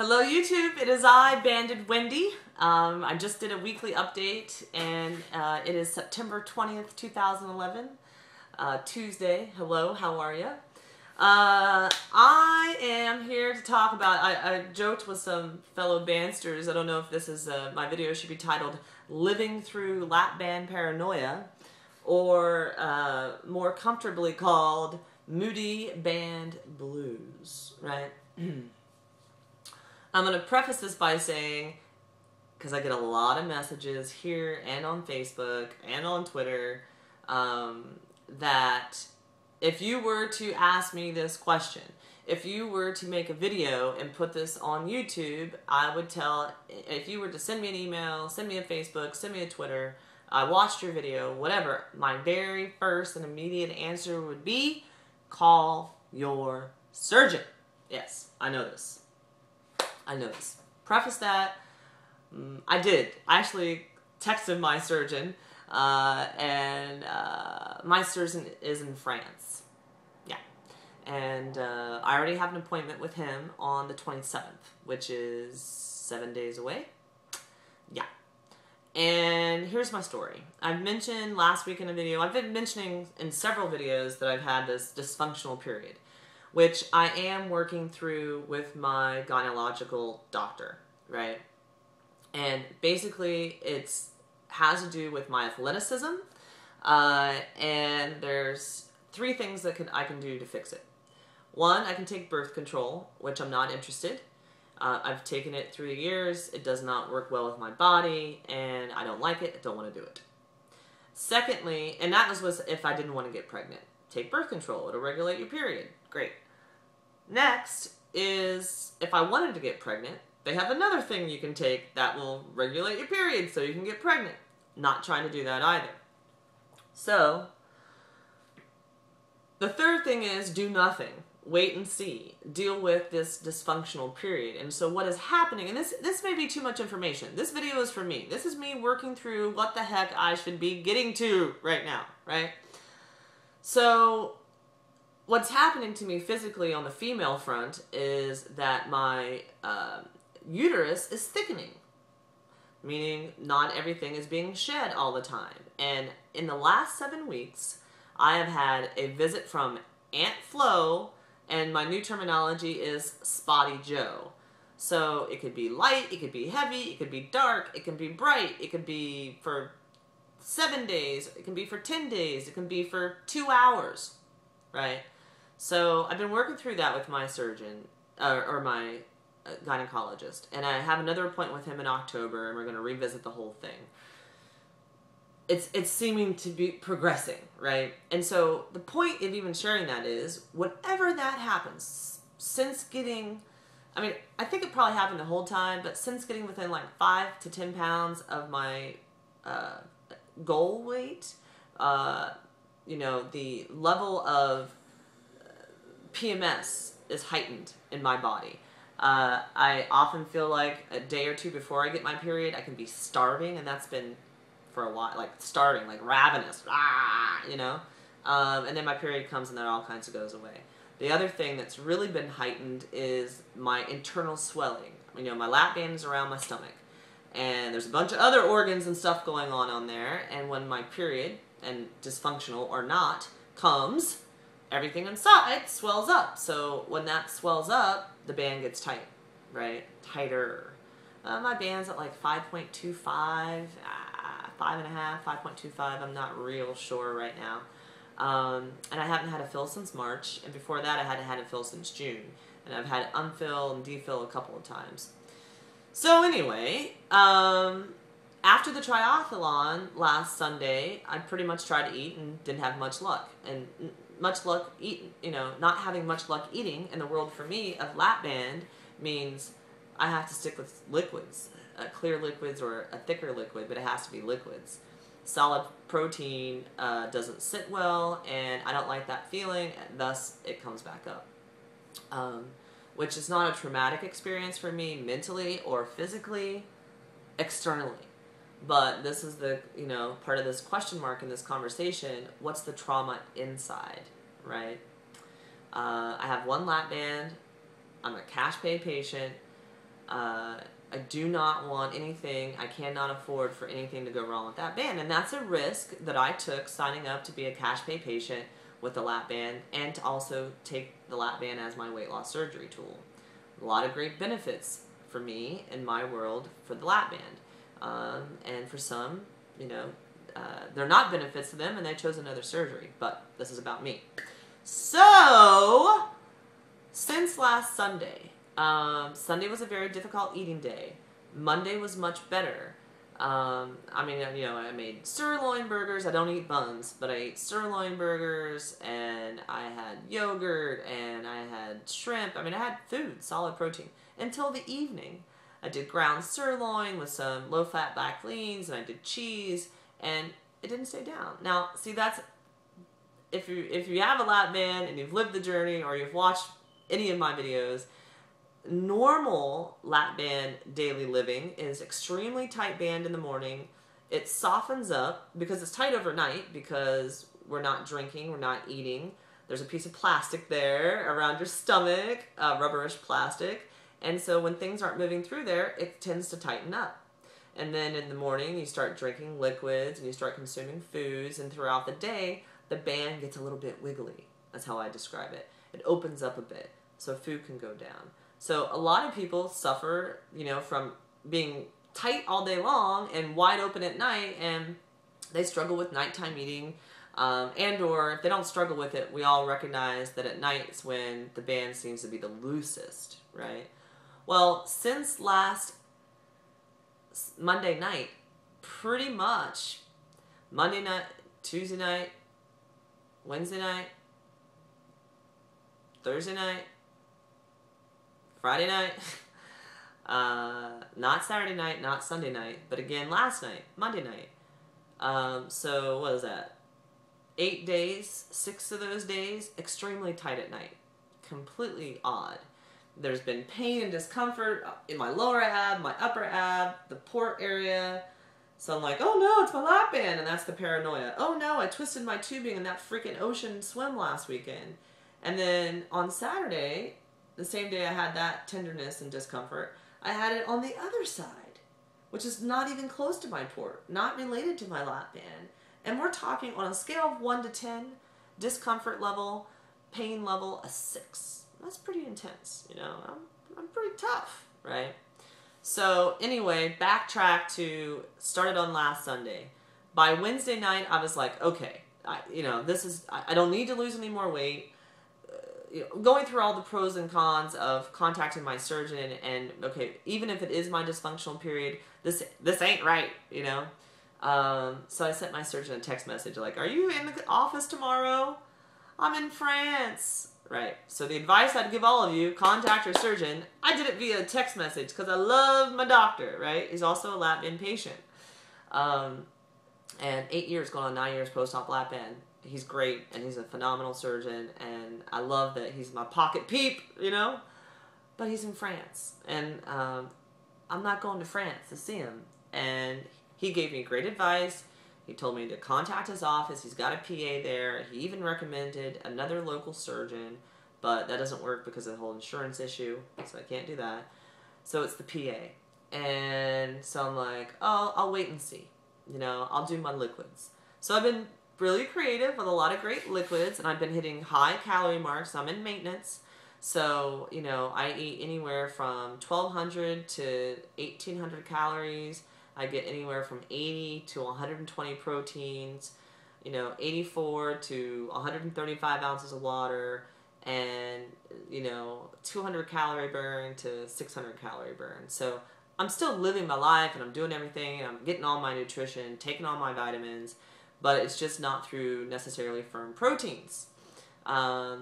Hello YouTube, it is I, Banded Wendy. I just did a weekly update and it is September 20th, 2011, Tuesday. Hello, how are you? I am here to talk about, I joked with some fellow bandsters, I don't know if this is, my video should be titled Living Through LapBand Paranoia, or more comfortably called Moody Band Blues, right? I'm going to preface this by saying, because I get a lot of messages here and on Facebook and on Twitter, that if you were to ask me this question, if you were to make a video and put this on YouTube, I would tell, if you were to send me an email, send me a Facebook, send me a Twitter, I watched your video, whatever, my very first and immediate answer would be, call your surgeon. Yes, I know this. I know this. Preface that, I did. I actually texted my surgeon, and my surgeon is in France. Yeah. And I already have an appointment with him on the 27th, which is 7 days away. Yeah. And here's my story. I've mentioned last week in a video, I've been mentioning in several videos that I've had this dysfunctional period, which I am working through with my gynecological doctor, right? And basically it's has to do with my athleticism, and there's three things that I can do to fix it. One, I can take birth control, which I'm not interested. I've taken it through the years. It does not work well with my body, and I don't like it. I don't want to do it. Secondly, and that was if I didn't want to get pregnant. Take birth control. It'll regulate your period. Great. Next is, if I wanted to get pregnant, they have another thing you can take that will regulate your period so you can get pregnant. Not trying to do that either. So, the third thing is do nothing. Wait and see. Deal with this dysfunctional period. And so what is happening, and this may be too much information. This video is for me. This is me working through what the heck I should be getting to right now, right? So, what's happening to me physically on the female front is that my uterus is thickening, meaning not everything is being shed all the time. And in the last 7 weeks, I have had a visit from Aunt Flo, and my new terminology is Spotty Joe. So it could be light, it could be heavy, it could be dark, it can be bright, it could be for 7 days, it can be for 10 days, it can be for 2 hours, right? So I've been working through that with my surgeon, or my gynecologist, and I have another appointment with him in October, and we're going to revisit the whole thing. It's seeming to be progressing, right? And so the point of even sharing that is, whatever that happens, since getting, I mean, I think it probably happened the whole time, but since getting within like 5 to 10 pounds of my goal weight, you know, the level of PMS is heightened in my body. I often feel like a day or two before I get my period, I can be starving, and that's been for a while, like starving, like ravenous, you know? And then my period comes and that all kinds of goes away. The other thing that's really been heightened is my internal swelling. You know, my lap band is around my stomach, and there's a bunch of other organs and stuff going on there, and when my period, and dysfunctional or not, comes, everything inside swells up. So when that swells up, the band gets tight, right? Tighter. My band's at like 5.25, 5.5, 5.25. I'm not real sure right now. And I haven't had a fill since March, and before that I hadn't had a fill since June. And I've had unfill and defill a couple of times. So anyway, after the triathlon last Sunday, I pretty much tried to eat and didn't have much luck. And much luck eating, you know, not having much luck eating in the world for me of LapBand means I have to stick with liquids, clear liquids or a thicker liquid, but it has to be liquids. Solid protein doesn't sit well, and I don't like that feeling, and thus it comes back up. Which is not a traumatic experience for me mentally or physically, externally. But this is the, you know, part of this question mark in this conversation. What's the trauma inside, right? I have one lap band. I'm a cash pay patient. I do not want anything, I cannot afford for anything to go wrong with that band. And that's a risk that I took signing up to be a cash pay patient with the LapBand and to also take the LapBand as my weight loss surgery tool. A lot of great benefits for me in my world for the LapBand. And for some, you know, they're not benefits to them and they chose another surgery. But this is about me. So, since last Sunday, Sunday was a very difficult eating day. Monday was much better. I mean, you know, I made sirloin burgers. I don't eat buns, but I ate sirloin burgers, and I had yogurt, and I had shrimp. I mean, I had food, solid protein, until the evening. I did ground sirloin with some low-fat black beans, and I did cheese, and it didn't stay down. Now, see, that's, if you have a LapBand and you've lived the journey, or you've watched any of my videos, normal LapBand daily living is extremely tight band in the morning. It softens up because it's tight overnight because we're not drinking, we're not eating. There's a piece of plastic there around your stomach, rubberish plastic. And so when things aren't moving through there, it tends to tighten up. And then in the morning, you start drinking liquids and you start consuming foods. And throughout the day, the band gets a little bit wiggly. That's how I describe it. It opens up a bit so food can go down. So a lot of people suffer, you know, from being tight all day long and wide open at night, and they struggle with nighttime eating, and or if they don't struggle with it, we all recognize that at night is when the band seems to be the loosest, right? Well, since last Monday night, pretty much Monday night, Tuesday night, Wednesday night, Thursday night, Friday night, not Saturday night, not Sunday night, but again last night, Monday night. So what is that? 8 days, 6 of those days, extremely tight at night. Completely odd. There's been pain and discomfort in my lower ab, my upper ab, the port area. So I'm like, oh no, it's my LapBand, and that's the paranoia. Oh no, I twisted my tubing in that freaking ocean swim last weekend. And then on Saturday, the same day I had that tenderness and discomfort, I had it on the other side, which is not even close to my port, not related to my LapBand. And we're talking on a scale of 1 to 10, discomfort level, pain level, a 6. That's pretty intense, you know. I'm pretty tough, right? So anyway, backtrack to started on last Sunday. By Wednesday night, I was like, okay, I don't need to lose any more weight. Going through all the pros and cons of contacting my surgeon, and okay, even if it is my dysfunctional period, this ain't right, you know. So I sent my surgeon a text message like, "Are you in the office tomorrow? I'm in France." Right. So the advice I'd give all of you: contact your surgeon. I did it via text message because I love my doctor. Right. He's also a LapBand patient. And 8 years, going on 9 years post-op LapBand. He's great, and he's a phenomenal surgeon, and I love that he's my pocket peep, you know? But he's in France, and I'm not going to France to see him. And he gave me great advice. He told me to contact his office. He's got a PA there. He even recommended another local surgeon, but that doesn't work because of the whole insurance issue, so I can't do that. So it's the PA. And so I'm like, oh, I'll wait and see. You know, I'll do my liquids. So I've been really creative with a lot of great liquids, and I've been hitting high calorie marks. I'm in maintenance. So, you know, I eat anywhere from 1,200 to 1,800 calories. I get anywhere from 80 to 120 proteins, you know, 84 to 135 ounces of water, and, you know, 200 calorie burn to 600 calorie burn. So I'm still living my life, and I'm doing everything, and I'm getting all my nutrition, taking all my vitamins, but it's just not through necessarily firm proteins. But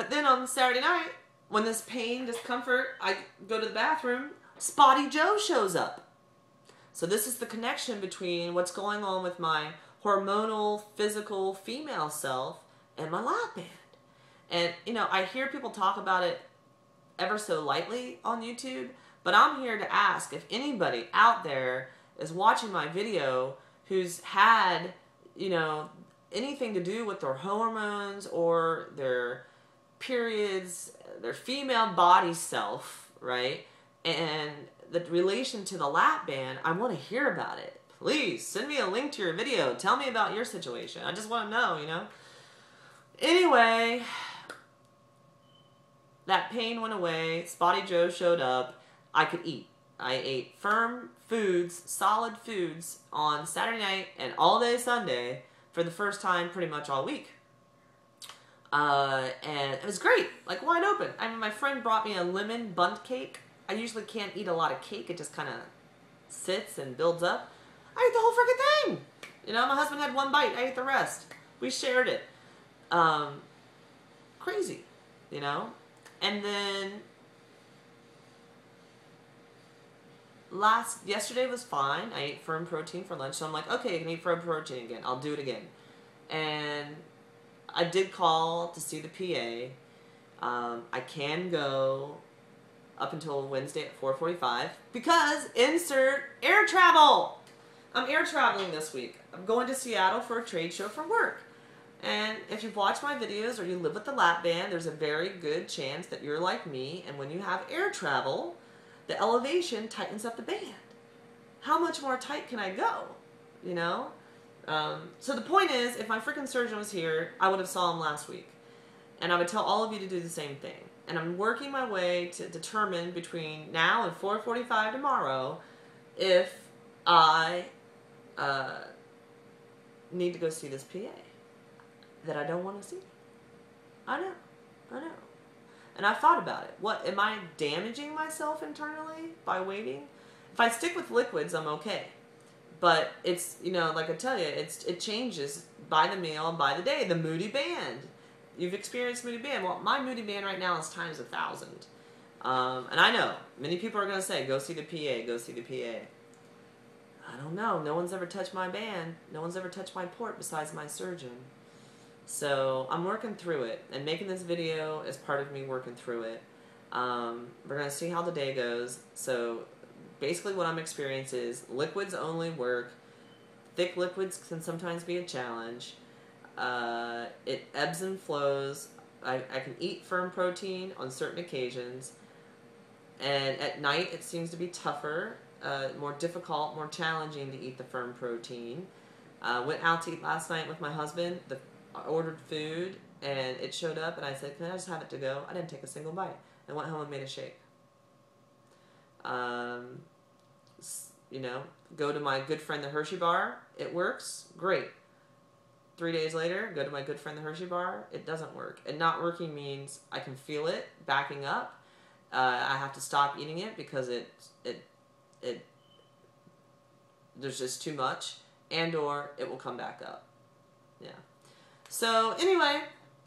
then on Saturday night, when this pain, discomfort, I go to the bathroom, Spotty Joe shows up. So this is the connection between what's going on with my hormonal, physical, female self and my LapBand. And, you know, I hear people talk about it ever so lightly on YouTube, but I'm here to ask if anybody out there is watching my video who's had, you know, anything to do with their hormones or their periods, their female body self, right? And the relation to the LapBand, I want to hear about it. Please send me a link to your video. Tell me about your situation. I just want to know, you know? Anyway, that pain went away. Spotty Joe showed up. I could eat. I ate firm foods, solid foods on Saturday night and all day Sunday for the first time pretty much all week. And it was great, like wide open. I mean, my friend brought me a lemon bundt cake. I usually can't eat a lot of cake. It just kind of sits and builds up. I ate the whole freaking thing. You know, my husband had one bite. I ate the rest. We shared it. Crazy, you know? And then yesterday was fine. I ate firm protein for lunch. So I'm like, okay, I can eat firm protein again. I'll do it again. And I did call to see the PA. I can go up until Wednesday at 4:45 because insert air travel. I'm air traveling this week. I'm going to Seattle for a trade show for work. And if you've watched my videos or you live with the LapBand, there's a very good chance that you're like me. And when you have air travel, the elevation tightens up the band. How much more tight can I go? You know? So the point is, if my freaking surgeon was here, I would have saw him last week. And I would tell all of you to do the same thing. And I'm working my way to determine between now and 4:45 tomorrow if I need to go see this PA that I don't want to see. I know. And I've thought about it. What, am I damaging myself internally by waiting? If I stick with liquids, I'm okay. But it's, you know, like I tell you, it changes by the meal and by the day. The Moody band. You've experienced Moody band. Well, my Moody band right now is times 1,000. And I know, many people are going to say, go see the PA, go see the PA. I don't know. No one's ever touched my band. No one's ever touched my port besides my surgeon. So I'm working through it. And making this video is part of me working through it. We're going to see how the day goes. So basically what I'm experiencing is liquids only work. Thick liquids can sometimes be a challenge. It ebbs and flows. I can eat firm protein on certain occasions. And at night it seems to be tougher, more difficult, more challenging to eat the firm protein. Went out to eat last night with my husband. I ordered food and it showed up and I said, can I just have it to go? I didn't take a single bite. I went home and made a shake. You know, go to my good friend the Hershey bar. It works. Great. 3 days later, go to my good friend the Hershey bar. It doesn't work. And not working means I can feel it backing up. I have to stop eating it because there's just too much, and or it will come back up. Yeah. So anyway,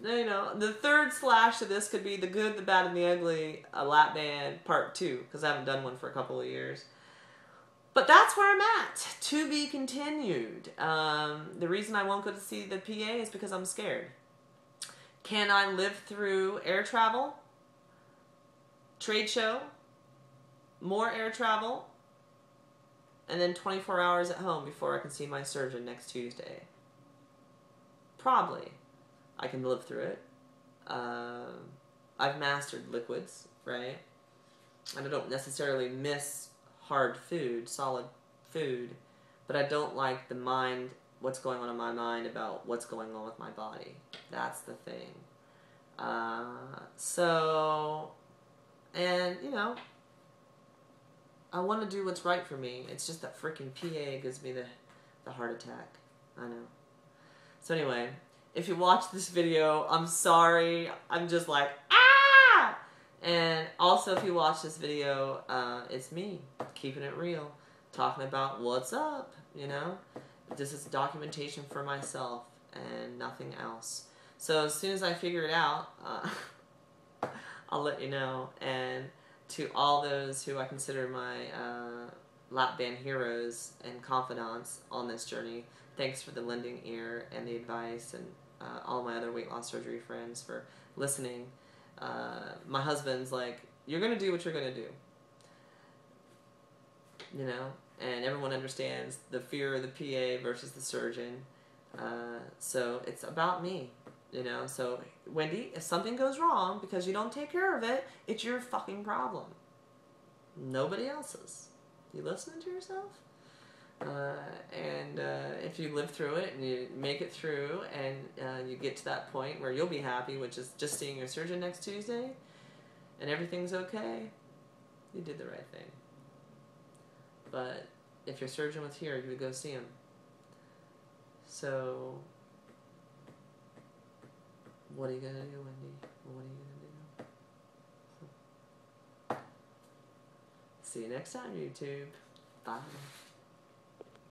you know, the third slash to this could be the good, the bad, and the ugly LapBand part 2 because I haven't done one for a couple of years. But that's where I'm at. To be continued. The reason I won't go to see the PA is because I'm scared. Can I live through air travel? Trade show? More air travel? And then 24 hours at home before I can see my surgeon next Tuesday? Probably. I can live through it. I've mastered liquids, right? And I don't necessarily miss hard food, solid food, but I don't like the mind, what's going on in my mind about what's going on with my body. That's the thing. And, you know, I want to do what's right for me. It's just that freaking PA gives me the heart attack. I know. So anyway, if you watch this video, I'm sorry. I'm just like, ah! And also, if you watch this video, it's me, keeping it real, talking about what's up, you know? This is documentation for myself and nothing else. So as soon as I figure it out, I'll let you know. And to all those who I consider my LapBand heroes and confidants on this journey, thanks for the lending ear and the advice, and all my other weight loss surgery friends for listening. My husband's like, you're going to do what you're going to do. You know? And everyone understands the fear of the PA versus the surgeon. So it's about me. You know? So, Wendy, if something goes wrong because you don't take care of it, it's your fucking problem. Nobody else's. You listening to yourself? And if you live through it and you make it through and you get to that point where you'll be happy, which is just seeing your surgeon next Tuesday, and everything's okay, you did the right thing. But if your surgeon was here, you would go see him. So, what are you going to do, Wendy? What are you going to do? See you next time, YouTube. Bye.